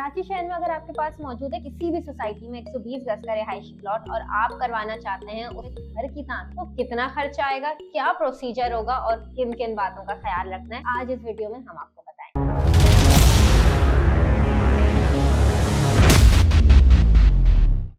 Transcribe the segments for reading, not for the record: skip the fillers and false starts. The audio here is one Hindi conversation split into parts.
कराची शहर में अगर आपके पास मौजूद है किसी भी सोसाइटी में 120 गज का रिहायशी प्लॉट और आप करवाना चाहते हैं उस घर की तामीर, तो कितना खर्चा आएगा, क्या प्रोसीजर होगा और किन किन बातों का ख्याल रखना है, आज इस वीडियो में हम आपको बताएंगे।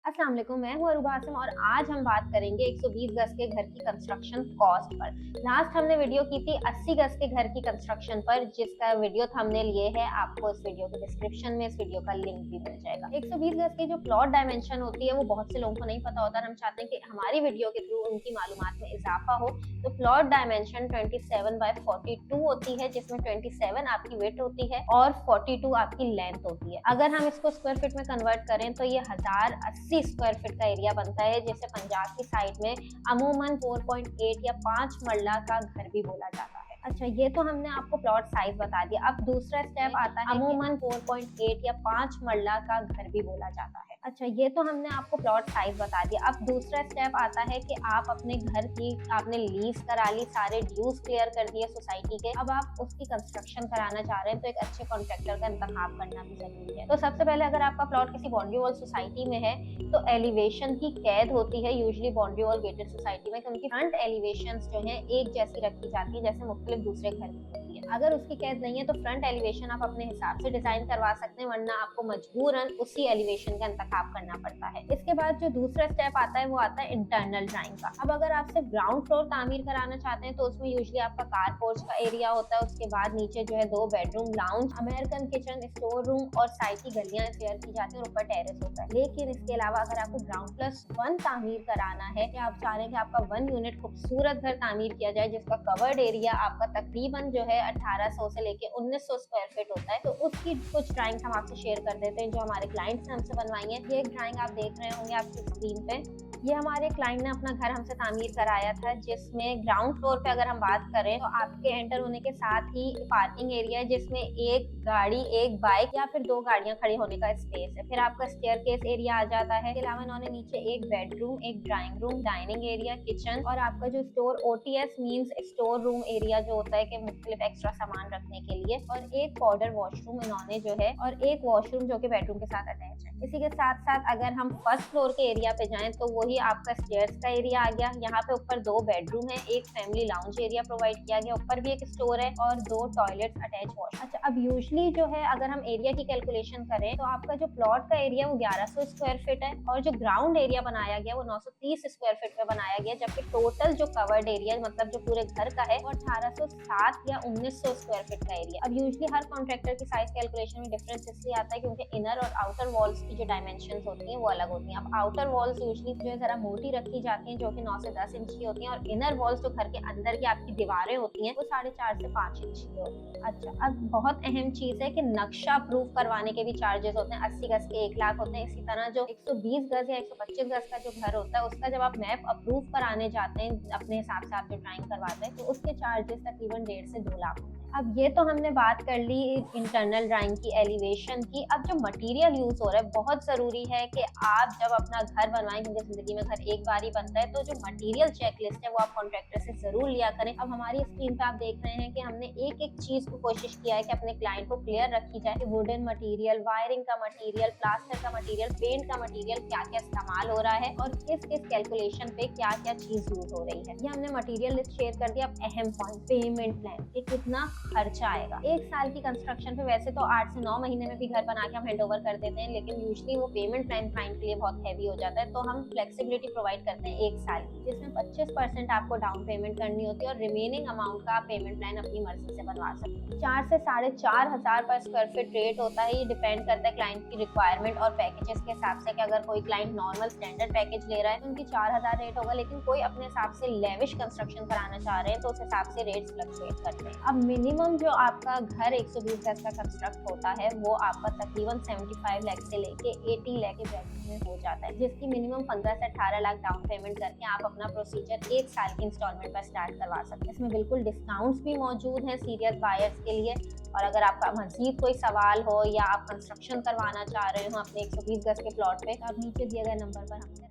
अस्सलाम वालेकुम, मैं हूं अरूबा आसिम और आज हम बात करेंगे 120 गज के घर की कंस्ट्रक्शन कॉस्ट पर। लास्ट हमने वीडियो की थी 80 गज के घर की कंस्ट्रक्शन पर, जिसका वीडियो थंबनेल ये है। आपको इस वीडियो के डिस्क्रिप्शन में इस वीडियो का लिंक भी मिल जाएगा। 120 गज की जो प्लॉट डायमेंशन होती है वो बहुत से लोगों को नहीं पता होता और हम चाहते हैं कि हमारी वीडियो के थ्रू उनकी मालूमात में इजाफा हो। तो प्लॉट डायमेंशन 27x42 होती है, जिसमें 27 आपकी विड्थ होती है और 42 आपकी लेंथ होती है। अगर हम इसको स्क्वायर फीट में कन्वर्ट करें तो ये 1080 स्क्वायर फीट का एरिया बनता है, जिसे पंजाब की साइड में अमूमन 4.8 या 5 मरला का घर भी बोला जाता है। अच्छा, ये तो हमने आपको प्लॉट साइज बता दिया। अब दूसरा स्टेप आता है अमूमन 4.8 या 5 मरला का घर भी बोला जाता है। अच्छा, ये तो हमने आपको प्लॉट साइज बता दिया। अब दूसरा स्टेप आता है कि आप अपने घर की आपने लीज करा ली, सारे ड्यूज क्लियर कर दिए सोसाइटी के, अब आप उसकी कंस्ट्रक्शन कराना चाह रहे हैं तो एक अच्छे कॉन्ट्रैक्टर का इंतखाब करना भी जरूरी है। तो सबसे पहले अगर आपका प्लॉट किसी बाउंड्री वॉल सोसाइटी में है तो एलिवेशन की कैद होती है usually boundary wall gated society में, कि उनकी फ्रंट एलिवेशन जो है एक जैसी रखी जाती है जैसे मुख्तलिफ दूसरे घर की होती है। अगर उसकी कैद नहीं है तो फ्रंट एलिवेशन आप अपने हिसाब से डिजाइन करवा सकते हैं, वरना आपको मजबूरन उसी एलिवेशन का इंतखाब करना पड़ता है। इसके बाद जो दूसरा स्टेप आता है वो आता है इंटरनल ड्राइंग का। अब अगर आप सिर्फ ग्राउंड फ्लोर तामीर कराना चाहते हैं तो उसमें यूजुअली आपका कार पोर्च का एरिया होता है। उसके बाद नीचे जो है 2 bedroom, lounge, American kitchen, store room और साइड की गलियां शेयर की जाती है और ऊपर टेरेस होता है। लेकिन इसके अलावा अगर आपको ग्राउंड प्लस 1 तामीर कराना है या आप चाह रहे हैं कि आपका 1 यूनिट खूबसूरत घर तामीर किया जाए जिसका कवर्ड एरिया आपका तकरीबन जो है 1800 से लेके 1900 स्क्वायर फीट होता है, तो उसकी कुछ ड्राइंग हम आपसे शेयर कर देते हैं जो हमारे क्लाइंट्स ने हमसे बनवाई है। ये एक ड्राइंग आप देख रहे होंगे आपकी स्क्रीन पे। ये हमारे क्लाइंट ने अपना घर हमसे तामीर कराया था, जिसमें ग्राउंड फ्लोर पे अगर हम बात करें तो आपके एंटर होने के साथ ही पार्किंग एरिया है जिसमें एक गाड़ी, एक बाइक या फिर 2 गाड़ियां खड़ी होने का स्पेस है। फिर आपका स्टेयरकेस एरिया आ जाता है। इसके अलावा इन्होंने नीचे एक बेडरूम, एक drawing room, dining area, kitchen और आपका जो store OTS means store room area जो होता है कि मुख्तलिफ एक्स्ट्रा सामान रखने के लिए, और एक पाउडर वॉशरूम इन्होंने जो है और एक वॉशरूम जो कि बेडरूम के साथ अटैच है। इसी के साथ साथ अगर हम फर्स्ट फ्लोर के एरिया पे जाएं तो वही आपका स्टेयर्स का एरिया आ गया। यहाँ पे ऊपर 2 बेडरूम है, एक फैमिली लाउंज एरिया प्रोवाइड किया गया, ऊपर भी एक स्टोर है और 2 टॉयलेट्स अटैच वॉश। अच्छा, अब यूजुअली जो है अगर हम एरिया की कैलकुलेशन करें तो आपका जो प्लॉट का एरिया वो 1100 स्क्वायर फीट है और जो ग्राउंड एरिया बनाया गया वो 930 स्क्वायर फीट पे बनाया गया, जबकि टोटल जो कवर्ड एरिया मतलब जो पूरे घर का है वो 1807 या 1900 स्क्वायर फीट का एरिया। अब यूजुअली हर कॉन्ट्रैक्टर की साइज कैलकुलेशन में डिफरेंस इसलिए आता है क्योंकि इनर और आउटर वॉल्स की जो डायमेंशंस होती हैं वो अलग होती हैं। अब आउटर वॉल्स यूजुअली जो है जरा मोटी रखी जाती हैं जो कि 9 से 10 इंच की होती हैं, और इनर वॉल्स जो घर के अंदर की आपकी दीवारें होती हैं वो 4.5 से 5 इंच की होती हैं। अच्छा, अब बहुत अहम चीज है कि नक्शा प्रूफ करवाने के भी चार्जेस होते हैं। 80 गज के 1 लाख होते हैं। इसी तरह जो 120 गज या 125 गज का जो घर होता है उसका जब आप मैप अप्रूव कराने जाते हैं अपने हिसाब से आप जो ड्राइंग करवाते हैं तो उसके चार्जेस तकरीबन 1.5 से 2 लाख होते हैं। अब ये तो हमने बात कर ली इंटरनल ड्राइंग की, एलिवेशन की। अब जो मटेरियल यूज हो रहा है, बहुत जरूरी है कि आप जब अपना घर बनवाएं, क्योंकि जिंदगी में घर एक बार ही बनता है, तो जो मटेरियल चेकलिस्ट है वो आप कॉन्ट्रैक्टर से जरूर लिया करें। अब हमारी स्क्रीन पे आप देख रहे हैं कि हमने एक एक चीज को कोशिश किया है कि अपने क्लाइंट को क्लियर रखी जाए कि वुडन मटेरियल, वायरिंग का मटेरियल, प्लास्टर का मटेरियल, पेंट का मटेरियल क्या क्या इस्तेमाल हो रहा है और किस किस कैलकुलेशन पे क्या क्या चीज यूज हो रही है। ये हमने मटेरियल लिस्ट शेयर कर दिया। अब अहम पॉइंट, पेमेंट प्लान, ये कितना खर्चा आएगा। 1 साल की कंस्ट्रक्शन पे वैसे तो 8 से 9 महीने में भी घर बना के हम हैंड ओवर कर देते हैं, लेकिन यूजुअली वो पेमेंट प्लान क्लाइंट के लिए बहुत हैवी हो जाता है, तो हम फ्लेक्सिबिलिटी प्रोवाइड करते हैं 1 साल की, जिसमें 25% आपको डाउन पेमेंट करनी होती है और रिमेनिंग अमाउंट का आप पेमेंट प्लान अपनी मर्जी से बनवा सकते हैं। 4 से 4,500 पर स्क्वायर फीट रेट होता है। ये डिपेंड करता है क्लाइंट की रिक्वायरमेंट और पैकेजेस के हिसाब से, कि अगर कोई क्लाइंट नॉर्मल स्टैंडर्ड पैकेज ले रहा है तो उनकी 4000 रेट होगा, लेकिन कोई अपने हिसाब से लेविश कंस्ट्रक्शन कराना चाह रहे हैं तो उस हिसाब से रेट्स फ्लक्चुएट करते हैं। अब मिनिमम जो आपका घर 120 गज का कंस्ट्रक्ट होता है वो आपका तकरीबन 75 लाख से लेके 80 लाख के ब्रैकेट में हो जाता है, जिसकी मिनिमम 15 से 18 लाख डाउन पेमेंट करके आप अपना प्रोसीजर 1 साल की इंस्टॉलमेंट पर स्टार्ट करवा सकते हैं। इसमें बिल्कुल डिस्काउंट्स भी मौजूद हैं सीरियस बायर्स के लिए। और अगर आपका मजीद कोई सवाल हो या आप कंस्ट्रक्शन करवाना चाह रहे हो अपने 120 गज के प्लॉट पे, तो आप नीचे दिए गए नंबर पर हमसे